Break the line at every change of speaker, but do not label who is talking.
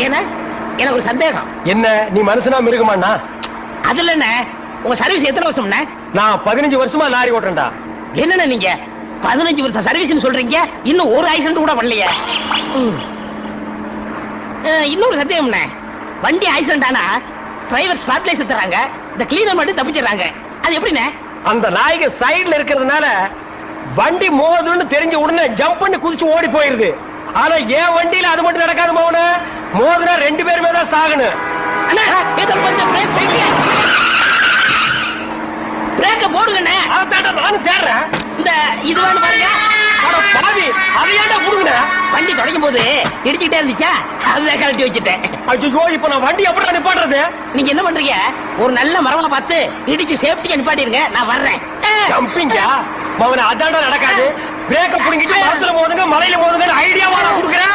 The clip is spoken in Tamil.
ஏன்னா எனக்கு ஒரு சந்தேகம்.
என்ன நீ மனுஷனா மிருகமாண்ணா?
அதுல என்ன உங்க சர்வீஸ் எத்தனை வருஷம்ண்ணே?
நான் 15 வருஷமா லாரி ஓட்டுறேன்டா.
என்னண்ணே நீங்க 15 வருஷம் சர்வீஸ்னு சொல்றீங்க, இன்னும் ஒரு ஆக்சிடென்ட் கூட பண்ணலையே. இன்னொரு சந்தேகம்ண்ணே, வண்டி ஆக்சிடென்ட் ஆனா டிரைவர் ஸ்பாட்லைஸ் தராங்க, இந்த கிளீனர் மட்டும் தப்பிச்சிடறாங்க. அது எப்படிண்ணே?
அந்த நாய்க்கு சைடுல இருக்கிறதுனால வண்டி மோதுன்னு தெரிஞ்ச உடனே ஜம்ப் பண்ணி குதிச்சு ஓடி போயிருது. ஆனா என் வண்டியில அது மட்டும் நடக்காது மோன. மோதுனா 2 பேருமே தான் சாகணும்.
பிரேக்க போடுங்கண்ணே.
அதான் நானும் தேடுறேன்.
இந்த இது வந்து பாருங்க.
பாவி அதையாண்டா புடுங்க.
வண்டி தொடங்கும் போது இடிச்சுக்கிட்டே இருந்துச்சா, அதுதான் கழட்டி வச்சுட்டேன்.
ஐயோ இப்ப நான் வண்டி எப்படி நிப்பாட்டுறது?
நீங்க என்ன பண்றீங்க, ஒரு நல்ல மரமா பார்த்து இடிச்சு சேஃப்டியா நிப்பாட்டிருங்க, நான் வர்றேன்.
ஜம்பிங்கா மவன அதாண்டா நடக்காது. பிரேக்க புடுங்கிட்டு மரத்துல மோதுங்க மலையில மோதுங்க ஐடியாவா நான் கொடுக்குறேன்.